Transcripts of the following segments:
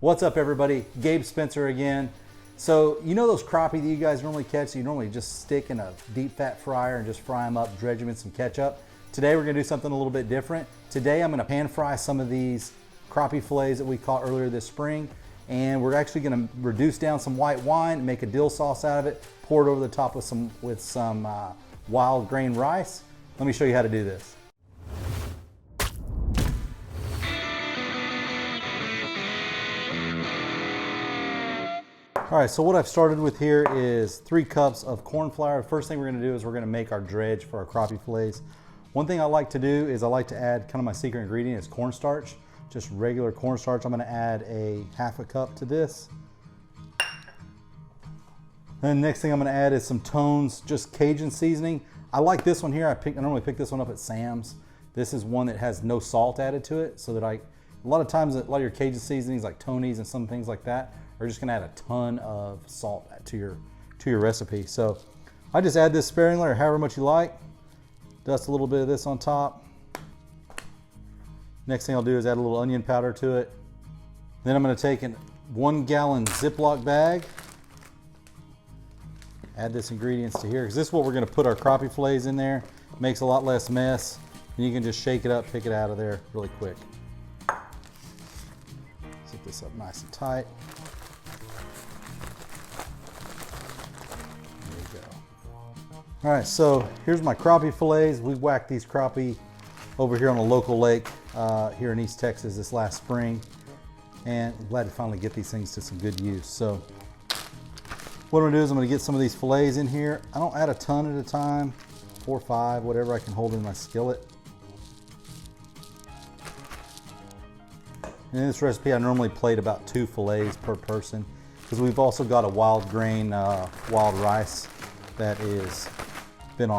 What's up everybody? Gabe Spencer again. So you know those crappie that you guys normally catch, you normally just stick in a deep fat fryer and just fry them up, dredge them in some ketchup. Today we're gonna do something a little bit different. Today I'm gonna pan fry some of these crappie fillets that we caught earlier this spring, and we're actually gonna reduce down some white wine, make a dill sauce out of it, pour it over the top with some wild grain rice. Let me show you how to do this. All right, so what I've started with here is 3 cups of corn flour. First thing we're gonna do is we're gonna make our dredge for our crappie fillets. One thing I like to do is I like to add kind of my secret ingredient is cornstarch, just regular cornstarch. I'm gonna add a half a cup to this. And the next thing I'm gonna add is some Tones, just Cajun seasoning. I like this one here. I normally pick this one up at Sam's. This is one that has no salt added to it, so that a lot of times, a lot of your Cajun seasonings like Tony's and some things like that are just gonna add a ton of salt to your recipe. So I just add this sparingly or however much you like. Dust a little bit of this on top. Next thing I'll do is add a little onion powder to it. Then I'm gonna take a 1 gallon Ziploc bag, add this ingredients to here, because this is what we're gonna put our crappie fillets in there. Makes a lot less mess. And you can just shake it up, pick it out of there really quick. Zip this up nice and tight. All right, so here's my crappie fillets. We whacked these crappie over here on a local lake here in East Texas this last spring. And I'm glad to finally get these things to some good use. So what I'm gonna do is I'm gonna get some of these fillets in here. I don't add a ton at a time, 4 or 5, whatever I can hold in my skillet. And in this recipe, I normally plate about 2 fillets per person, because we've also got a wild grain, wild rice that is been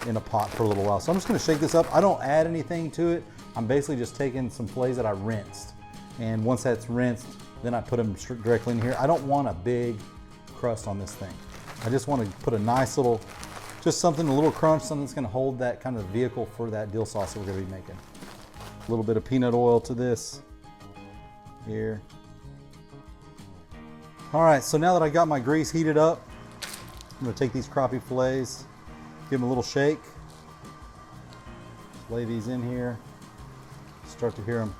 in a pot for a little while. So I'm just gonna shake this up. I don't add anything to it. I'm basically just taking some fillets that I rinsed. And once that's rinsed, then I put them directly in here. I don't want a big crust on this thing. I just want to put a nice little, just something, a little crunch, something that's gonna hold that kind of vehicle for that dill sauce that we're gonna be making. A little bit of peanut oil to this here. All right, so now that I got my grease heated up, I'm gonna take these crappie fillets, give them a little shake, lay these in here, start to hear them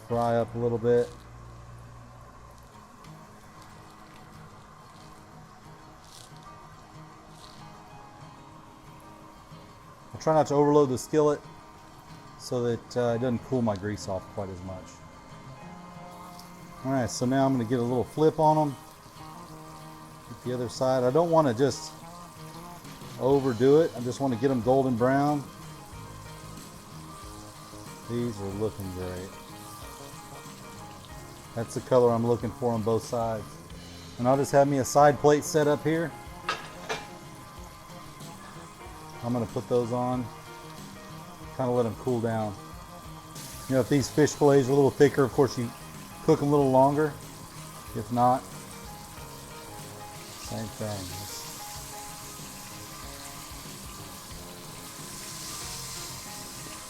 fry up a little bit. I'll try not to overload the skillet so that it doesn't cool my grease off quite as much. All right, so now I'm gonna get a little flip on them. The other side. I don't want to just overdo it. I just want to get them golden brown. These are looking great. That's the color I'm looking for on both sides. And I'll just have me a side plate set up here. I'm going to put those on, kind of let them cool down. You know, if these fish fillets are a little thicker, of course you cook them a little longer. If not, same thing.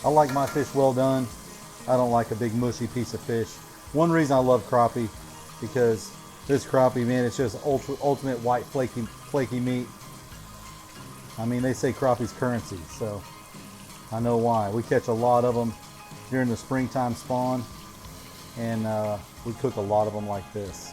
I like my fish well done. I don't like a big mushy piece of fish. One reason I love crappie, because this crappie, man, it's just ultimate white flaky meat. I mean, they say crappie's currency, so I know why. We catch a lot of them during the springtime spawn, and we cook a lot of them like this.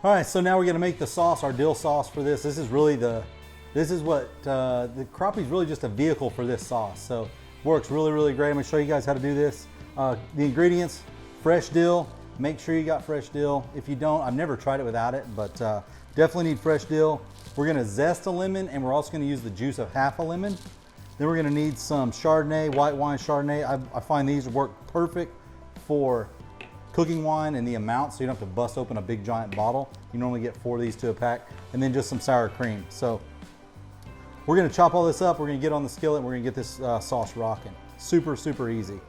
All right, so now we're gonna make the sauce, our dill sauce for this. This is what, the crappie is really just a vehicle for this sauce. So works really, really great. I'm gonna show you guys how to do this. The ingredients, fresh dill. Make sure you got fresh dill. If you don't, I've never tried it without it, but definitely need fresh dill. We're gonna zest a lemon, and we're also gonna use the juice of half a lemon. Then we're gonna need some Chardonnay, white wine Chardonnay. I find these work perfect for cooking wine and the amount, so you don't have to bust open a big giant bottle. You normally get 4 of these to a pack, and then just some sour cream. So we're gonna chop all this up, we're gonna get on the skillet, and we're gonna get this sauce rocking. Super, super easy.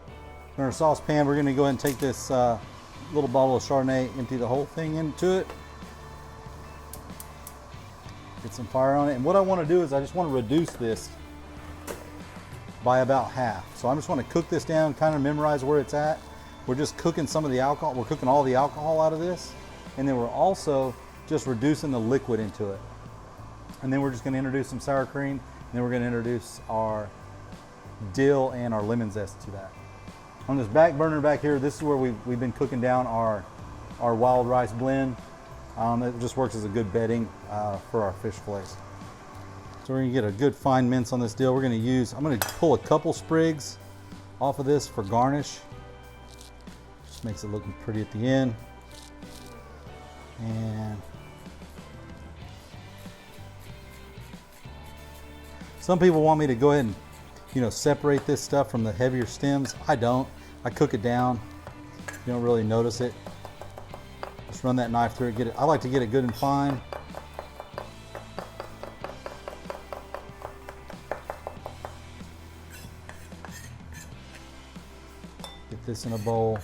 In our saucepan, we're gonna go ahead and take this little bottle of Chardonnay, empty the whole thing into it. Get some fire on it. And what I want to do is I just want to reduce this by about half. So I just want to cook this down, kind of memorize where it's at. We're just cooking some of the alcohol. We're cooking all the alcohol out of this. And then we're also just reducing the liquid into it. And then we're just going to introduce some sour cream. And then we're going to introduce our dill and our lemon zest to that. On this back burner back here, this is where we've been cooking down our wild rice blend. It just works as a good bedding for our fish fillets. So we're gonna get a good fine mince on this dill. I'm gonna pull a couple sprigs off of this for garnish. Just makes it look pretty at the end. And some people want me to go ahead and separate this stuff from the heavier stems. I don't. I cook it down. You don't really notice it. Just run that knife through it. I like to get it good and fine. Get this in a bowl.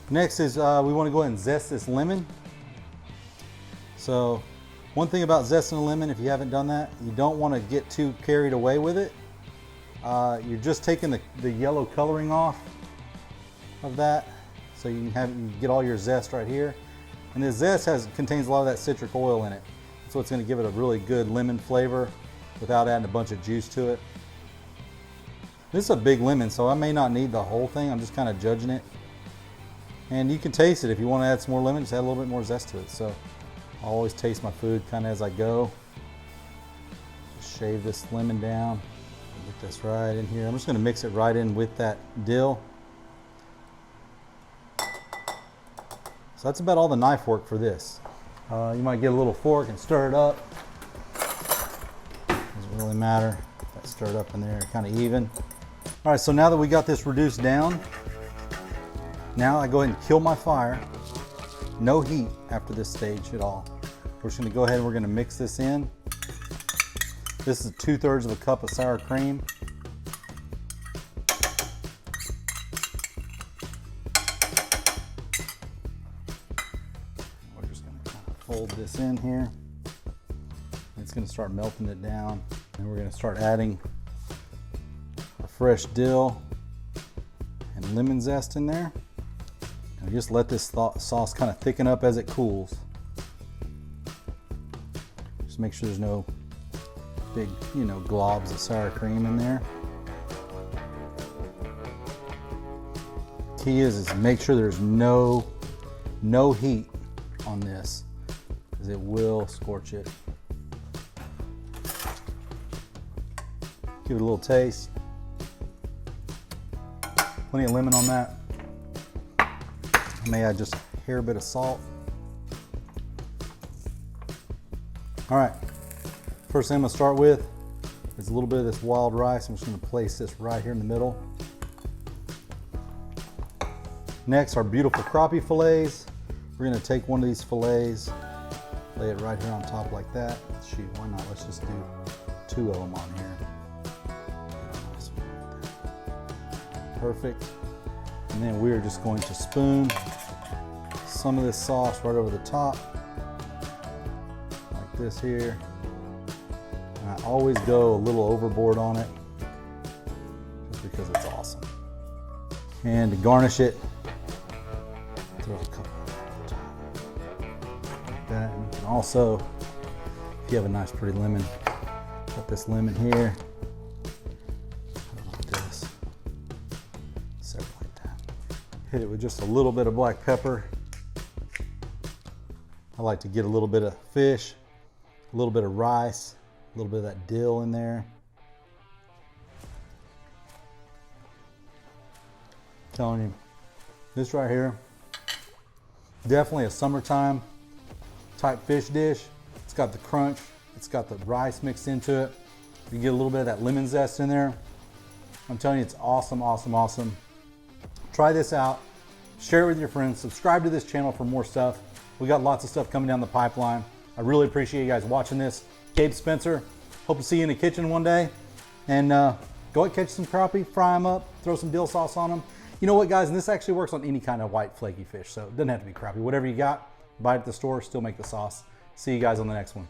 Next is we want to go ahead and zest this lemon. So one thing about zesting a lemon, if you haven't done that, you don't want to get too carried away with it. You're just taking the yellow coloring off of that, so you get all your zest right here. And the zest contains a lot of that citric oil in it, so it's going to give it a really good lemon flavor without adding a bunch of juice to it. This is a big lemon, so I may not need the whole thing. I'm just kind of judging it. And you can taste it. If you want to add some more lemon, just add a little bit more zest to it. So I always taste my food kind of as I go. Just shave this lemon down. Get this right in here. I'm just going to mix it right in with that dill. So that's about all the knife work for this. You might get a little fork and stir it up. Doesn't really matter. That stirred up in there, kind of even. All right, so now that we got this reduced down, now I go ahead and kill my fire. No heat after this stage at all. We're just going to go ahead and we're going to mix this in. This is 2/3 of a cup of sour cream. We're just going to kind of fold this in here. It's going to start melting it down. And we're going to start adding our fresh dill and lemon zest in there. And just let this sauce kind of thicken up as it cools. Just make sure there's no big, globs of sour cream in there. Key is make sure there's no heat on this, because it will scorch it. Give it a little taste. Plenty of lemon on that. I may add just a hair bit of salt. All right. First thing I'm going to start with is a little bit of this wild rice. I'm just going to place this right here in the middle. Next, our beautiful crappie fillets. We're going to take one of these fillets, lay it right here on top like that. Shoot, why not? Let's just do 2 of them on here. Perfect. And then we're just going to spoon some of this sauce right over the top, like this here. And I always go a little overboard on it, just because it's awesome. And to garnish it, throw a couple on top, like that. And you can also, if you have a nice pretty lemon, got this lemon here. Hit it with just a little bit of black pepper. I like to get a little bit of fish, a little bit of rice, a little bit of that dill in there. I'm telling you, this right here, definitely a summertime type fish dish. It's got the crunch, it's got the rice mixed into it. You get a little bit of that lemon zest in there. I'm telling you, it's awesome, awesome, awesome. Try this out, share it with your friends, subscribe to this channel for more stuff. We got lots of stuff coming down the pipeline. I really appreciate you guys watching this. Gabe Spencer, hope to see you in the kitchen one day. And go Go ahead, catch some crappie, fry them up, throw some dill sauce on them. You know what, guys, and this actually works on any kind of white flaky fish, so it doesn't have to be crappie. Whatever you got, buy it at the store, still make the sauce. See you guys on the next one.